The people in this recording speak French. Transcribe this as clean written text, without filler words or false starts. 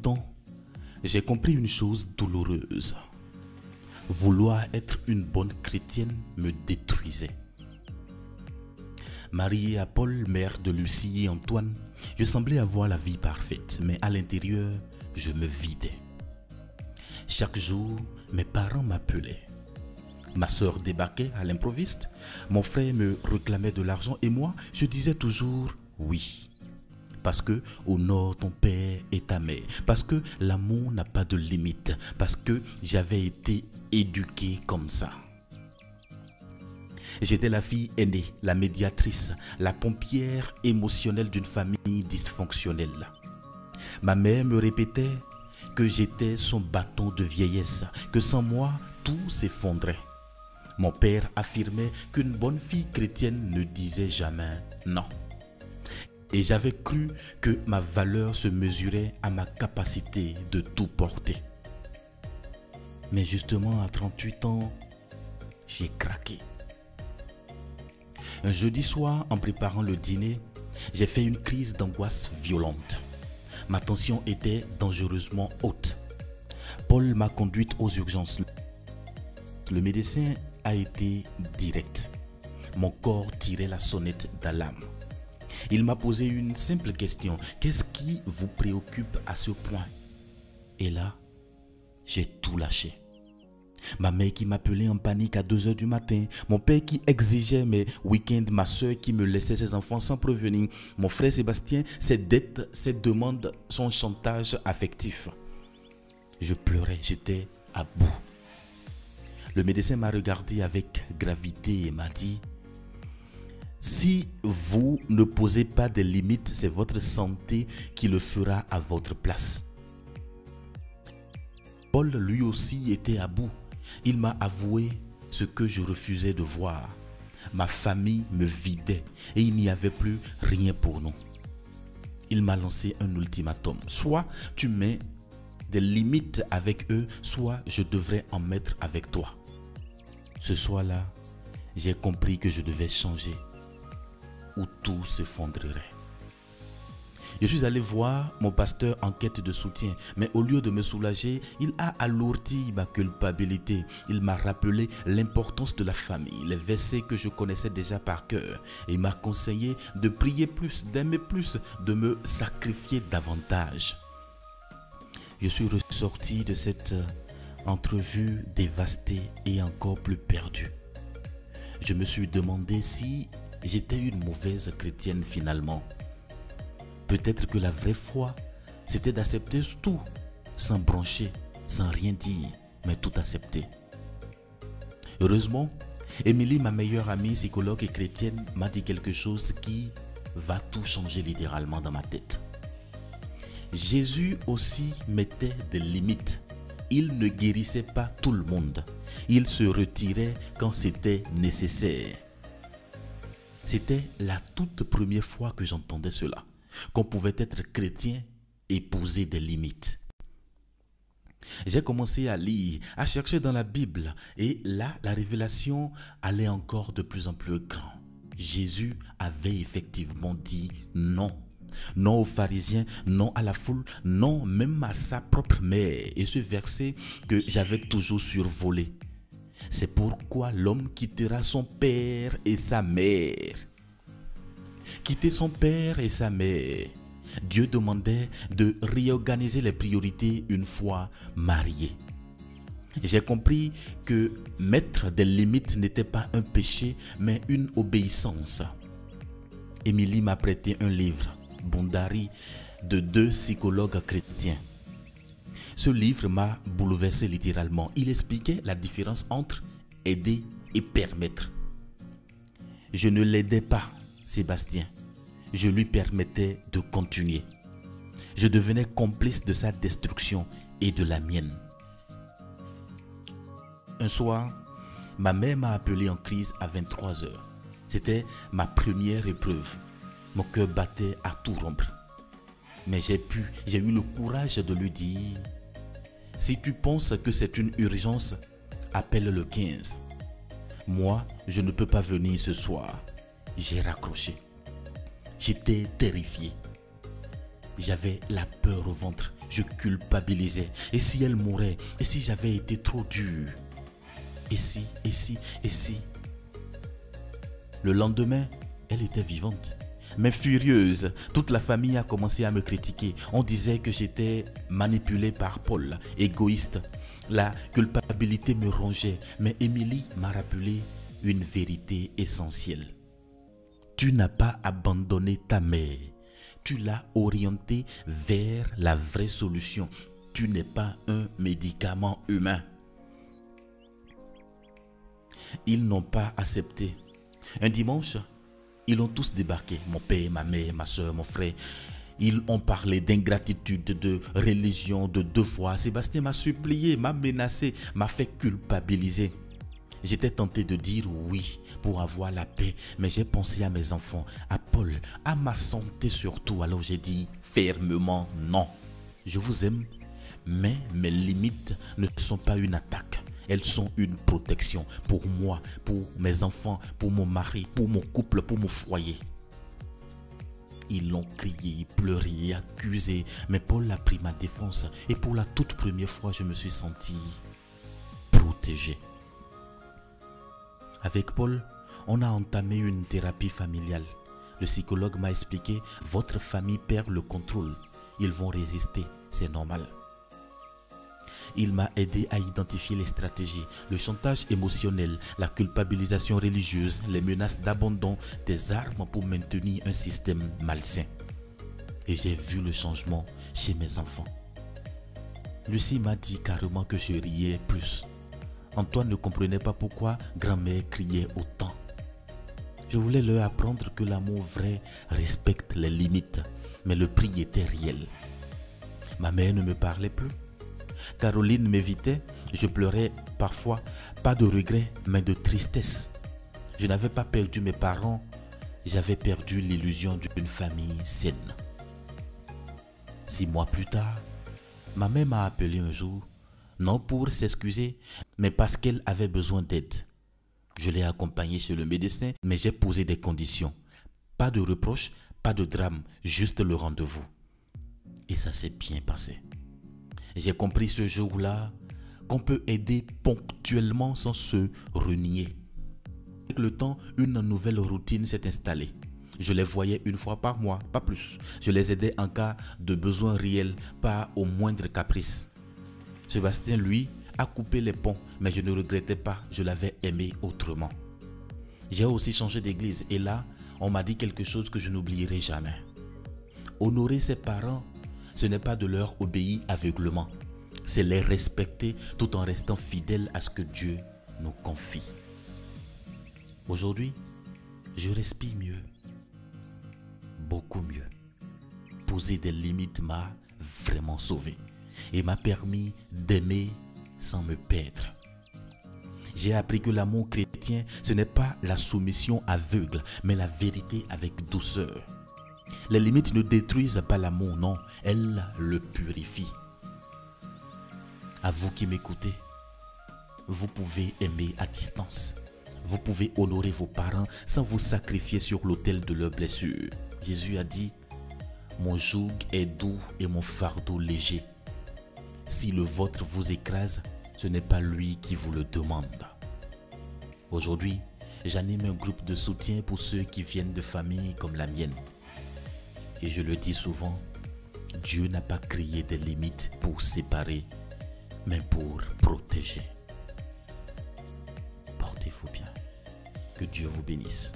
temps, j'ai compris une chose douloureuse. Vouloir être une bonne chrétienne me détruisait. Mariée à Paul, mère de Lucie et Antoine, je semblais avoir la vie parfaite, mais à l'intérieur, je me vidais. Chaque jour, mes parents m'appelaient. Ma sœur débarquait à l'improviste, mon frère me réclamait de l'argent et moi, je disais toujours oui. Parce que honore ton père et ta mère, parce que l'amour n'a pas de limite, parce que j'avais été éduqué comme ça. J'étais la fille aînée, la médiatrice, la pompière émotionnelle d'une famille dysfonctionnelle. Ma mère me répétait que j'étais son bâton de vieillesse, que sans moi, tout s'effondrait. Mon père affirmait qu'une bonne fille chrétienne ne disait jamais non. Et j'avais cru que ma valeur se mesurait à ma capacité de tout porter. Mais justement, à 38 ans, j'ai craqué. Un jeudi soir, en préparant le dîner, j'ai fait une crise d'angoisse violente. Ma tension était dangereusement haute. Paul m'a conduite aux urgences. Le médecin a été direct. Mon corps tirait la sonnette d'alarme. Il m'a posé une simple question. Qu'est-ce qui vous préoccupe à ce point? Et là, j'ai tout lâché. Ma mère qui m'appelait en panique à 2 h du matin, mon père qui exigeait mes week-ends, ma soeur qui me laissait ses enfants sans prévenir, mon frère Sébastien, ses dettes, ses demandes, son chantage affectif. Je pleurais, j'étais à bout. Le médecin m'a regardé avec gravité et m'a dit: si vous ne posez pas de limites, c'est votre santé qui le fera à votre place. Paul lui aussi était à bout. Il m'a avoué ce que je refusais de voir. Ma famille me vidait et il n'y avait plus rien pour nous. Il m'a lancé un ultimatum. Soit tu mets des limites avec eux, soit je devrais en mettre avec toi. Ce soir-là, j'ai compris que je devais changer ou tout s'effondrerait. Je suis allé voir mon pasteur en quête de soutien, mais au lieu de me soulager, il a alourdi ma culpabilité. Il m'a rappelé l'importance de la famille, les versets que je connaissais déjà par cœur. Et il m'a conseillé de prier plus, d'aimer plus, de me sacrifier davantage. Je suis ressorti de cette entrevue dévasté et encore plus perdu. Je me suis demandé si j'étais une mauvaise chrétienne finalement. Peut-être que la vraie foi, c'était d'accepter tout, sans broncher, sans rien dire, mais tout accepter. Heureusement, Émilie, ma meilleure amie psychologue et chrétienne, m'a dit quelque chose qui va tout changer littéralement dans ma tête. Jésus aussi mettait des limites. Il ne guérissait pas tout le monde. Il se retirait quand c'était nécessaire. C'était la toute première fois que j'entendais cela, qu'on pouvait être chrétien et poser des limites. J'ai commencé à lire, à chercher dans la Bible et là, la révélation allait encore de plus en plus grand. Jésus avait effectivement dit non. Non aux pharisiens, non à la foule, non même à sa propre mère. Et ce verset que j'avais toujours survolé. C'est pourquoi l'homme quittera son père et sa mère. Quitter son père et sa mère. Dieu demandait de réorganiser les priorités une fois marié. J'ai compris que mettre des limites n'était pas un péché, mais une obéissance. Émilie m'a prêté un livre, Bundari, de 2 psychologues chrétiens. Ce livre m'a bouleversé littéralement. Il expliquait la différence entre aider et permettre. Je ne l'aidais pas, Sébastien. Je lui permettais de continuer. Je devenais complice de sa destruction et de la mienne. Un soir, ma mère m'a appelé en crise à 23 h. C'était ma première épreuve. Mon cœur battait à tout rompre. Mais j'ai eu le courage de lui dire: si tu penses que c'est une urgence, appelle le 15. Moi, je ne peux pas venir ce soir. J'ai raccroché. J'étais terrifié. J'avais la peur au ventre. Je culpabilisais. Et si elle mourait? Et si j'avais été trop dur? Et si? Le lendemain, elle était vivante, mais furieuse. Toute la famille a commencé à me critiquer. On disait que j'étais manipulé par Paul, égoïste. La culpabilité me rongeait, mais Émilie m'a rappelé une vérité essentielle. Tu n'as pas abandonné ta mère. Tu l'as orientée vers la vraie solution. Tu n'es pas un médicament humain. Ils n'ont pas accepté. Un dimanche, ils ont tous débarqué. Mon père, ma mère, ma soeur, mon frère. Ils ont parlé d'ingratitude, de religion, de devoir. Sébastien m'a supplié, m'a menacé, m'a fait culpabiliser. J'étais tenté de dire oui pour avoir la paix, mais j'ai pensé à mes enfants, à Paul, à ma santé surtout. Alors j'ai dit fermement non. Je vous aime, mais mes limites ne sont pas une attaque. Elles sont une protection pour moi, pour mes enfants, pour mon mari, pour mon couple, pour mon foyer. Ils l'ont crié, pleuré, accusé, mais Paul a pris ma défense et pour la toute première fois, je me suis senti protégé. Avec Paul, on a entamé une thérapie familiale. Le psychologue m'a expliqué, votre famille perd le contrôle. Ils vont résister, c'est normal. Il m'a aidé à identifier les stratégies, le chantage émotionnel, la culpabilisation religieuse, les menaces d'abandon, des armes pour maintenir un système malsain. Et j'ai vu le changement chez mes enfants. Lucie m'a dit carrément que je riais plus. Antoine ne comprenait pas pourquoi grand-mère criait autant. Je voulais leur apprendre que l'amour vrai respecte les limites, mais le prix était réel. Ma mère ne me parlait plus. Caroline m'évitait, je pleurais parfois, pas de regret, mais de tristesse. Je n'avais pas perdu mes parents, j'avais perdu l'illusion d'une famille saine. 6 mois plus tard, ma mère m'a appelé un jour, non pour s'excuser, mais parce qu'elle avait besoin d'aide. Je l'ai accompagnée chez le médecin, mais j'ai posé des conditions. Pas de reproches, pas de drame, juste le rendez-vous. Et ça s'est bien passé. J'ai compris ce jour-là qu'on peut aider ponctuellement sans se renier. Avec le temps, une nouvelle routine s'est installée. Je les voyais une fois par mois, pas plus. Je les aidais en cas de besoin réel, pas au moindre caprice. Sébastien, lui, a coupé les ponts, mais je ne regrettais pas, je l'avais aimé autrement. J'ai aussi changé d'église et là, on m'a dit quelque chose que je n'oublierai jamais. Honorer ses parents, ce n'est pas de leur obéir aveuglement, c'est les respecter tout en restant fidèle à ce que Dieu nous confie. Aujourd'hui, je respire mieux, beaucoup mieux. Poser des limites m'a vraiment sauvé et m'a permis d'aimer sans me perdre. J'ai appris que l'amour chrétien, ce n'est pas la soumission aveugle, mais la vérité avec douceur. Les limites ne détruisent pas l'amour, non, elles le purifient. À vous qui m'écoutez, vous pouvez aimer à distance. Vous pouvez honorer vos parents sans vous sacrifier sur l'autel de leurs blessures. Jésus a dit, mon joug est doux et mon fardeau léger. Si le vôtre vous écrase, ce n'est pas lui qui vous le demande. Aujourd'hui, j'anime un groupe de soutien pour ceux qui viennent de familles comme la mienne. Et je le dis souvent, Dieu n'a pas créé des limites pour séparer, mais pour protéger. Portez-vous bien. Que Dieu vous bénisse.